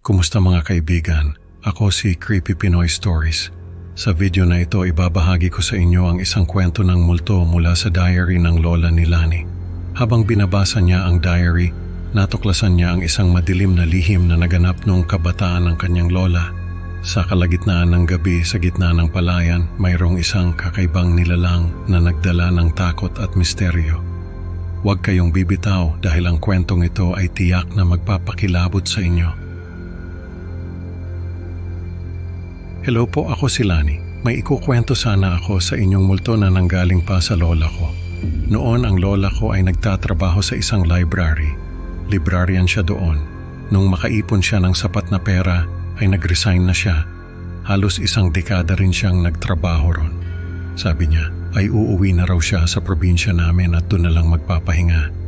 Kumusta mga kaibigan? Ako si Creepy Pinoy Stories. Sa video na ito ibabahagi ko sa inyo ang isang kwento ng multo mula sa diary ng lola ni Lani. Habang binabasa niya ang diary, natuklasan niya ang isang madilim na lihim na naganap noong kabataan ng kanyang lola. Sa kalagitnaan ng gabi sa gitna ng palayan, mayroong isang kakaibang nilalang na nagdala ng takot at misteryo. Huwag kayong bibitaw dahil ang kwentong ito ay tiyak na magpapakilabot sa inyo. Hello po, ako si Lani. May ikukwento sana ako sa inyong multo na nanggaling pa sa lola ko. Noon ang lola ko ay nagtatrabaho sa isang library. Librarian siya doon. Nung makaipon siya ng sapat na pera, ay nag-resign na siya. Halos isang dekada rin siyang nagtrabaho ron. Sabi niya, ay uuwi na raw siya sa probinsya namin at doon na lang magpapahinga.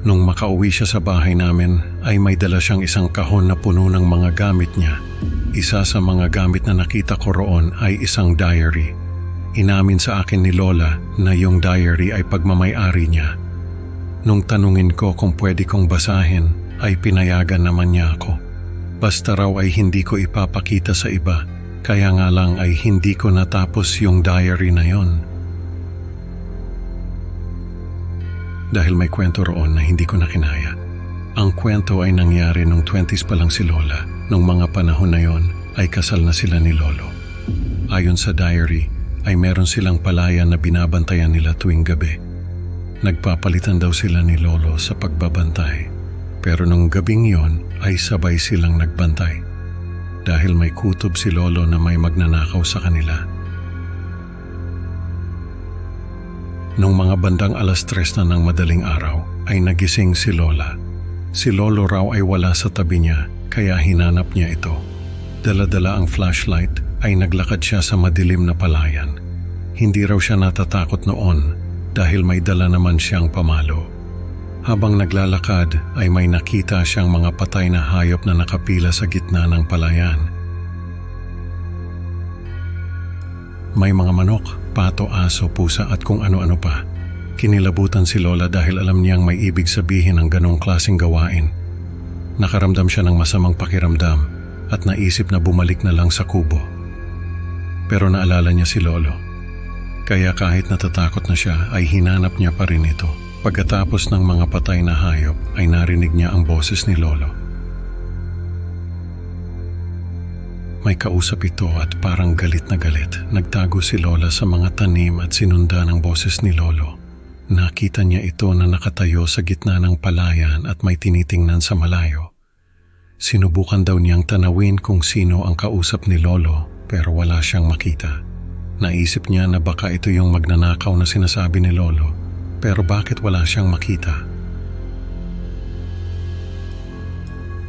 Nung makauwi siya sa bahay namin, ay may dala siyang isang kahon na puno ng mga gamit niya. Isa sa mga gamit na nakita ko roon ay isang diary. Inamin sa akin ni Lola na yung diary ay pagmamay-ari niya. Nung tanungin ko kung pwede kong basahin, ay pinayagan naman niya ako. Basta raw ay hindi ko ipapakita sa iba, kaya nga lang ay hindi ko natapos yung diary na yon. Dahil may kwento roon na hindi ko na kinaya. Ang kwento ay nangyari nung 20s pa lang si Lola. Nung mga panahon na yon ay kasal na sila ni Lolo. Ayon sa diary ay meron silang palayan na binabantayan nila tuwing gabi. Nagpapalitan daw sila ni Lolo sa pagbabantay. Pero nung gabing yon ay sabay silang nagbantay. Dahil may kutob si Lolo na may magnanakaw sa kanila. Nung mga bandang 3:00 na ng madaling araw ay nagising si Lola. Si Lolo raw ay wala sa tabi niya kaya hinanap niya ito. Dala-dala ang flashlight ay naglakad siya sa madilim na palayan. Hindi raw siya natatakot noon dahil may dala naman siyang pamalo. Habang naglalakad ay may nakita siyang mga patay na hayop na nakapila sa gitna ng palayan. May mga manok, pato, aso, pusa at kung ano-ano pa. Kinilabutan si Lola dahil alam niyang may ibig sabihin ang ganong klaseng gawain. Nakaramdam siya ng masamang pakiramdam at naisip na bumalik na lang sa kubo. Pero naalala niya si Lolo. Kaya kahit natatakot na siya ay hinanap niya pa rin ito. Pagkatapos ng mga patay na hayop ay narinig niya ang boses ni Lolo. May kausap ito at parang galit na galit. Nagtago si Lola sa mga tanim at sinunda ng boses ni Lolo. Nakita niya ito na nakatayo sa gitna ng palayan at may tinitingnan sa malayo. Sinubukan daw niyang tanawin kung sino ang kausap ni Lolo pero wala siyang makita. Naisip niya na baka ito yung magnanakaw na sinasabi ni Lolo pero bakit wala siyang makita?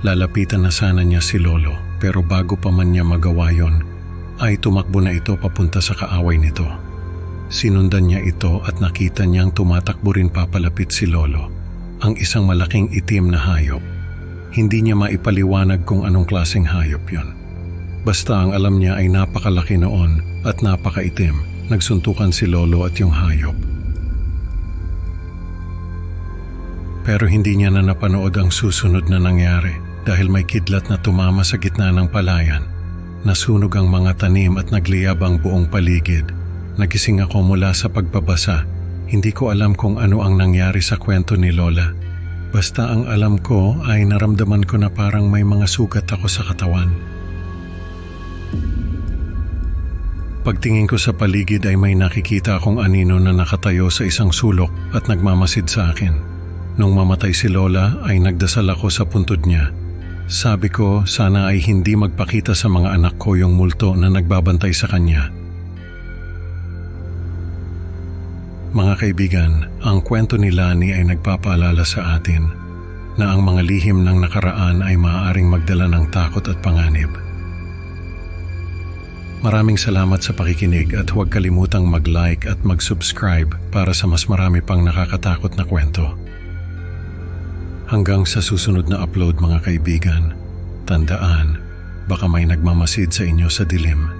Lalapitan na sana niya si Lolo. Pero bago pa man niya magawa yon, ay tumakbo na ito papunta sa kaaway nito. Sinundan niya ito at nakita niyang tumatakbo rin papalapit si Lolo, ang isang malaking itim na hayop. Hindi niya maipaliwanag kung anong klaseng hayop yon. Basta ang alam niya ay napakalaki noon at napakaitim. Nagsuntukan si Lolo at yung hayop. Pero hindi niya na napanood ang susunod na nangyari. Dahil may kidlat na tumama sa gitna ng palayan. Nasunog ang mga tanim at nagliyab ang buong paligid. Nagising ako mula sa pagbabasa. Hindi ko alam kung ano ang nangyari sa kwento ni Lola. Basta ang alam ko ay naramdaman ko na parang may mga sugat ako sa katawan. Pagtingin ko sa paligid ay may nakikita akong anino na nakatayo sa isang sulok at nagmamasid sa akin. Nung mamatay si Lola ay nagdasal ako sa puntod niya. Sabi ko sana ay hindi magpakita sa mga anak ko yung multo na nagbabantay sa kanya. Mga kaibigan, ang kwento ni Lani ay nagpapaalala sa atin na ang mga lihim ng nakaraan ay maaaring magdala ng takot at panganib. Maraming salamat sa pakikinig at huwag kalimutang mag-like at mag-subscribe para sa mas marami pang nakakatakot na kwento. Hanggang sa susunod na upload mga kaibigan, tandaan, baka may nagmamasid sa inyo sa dilim.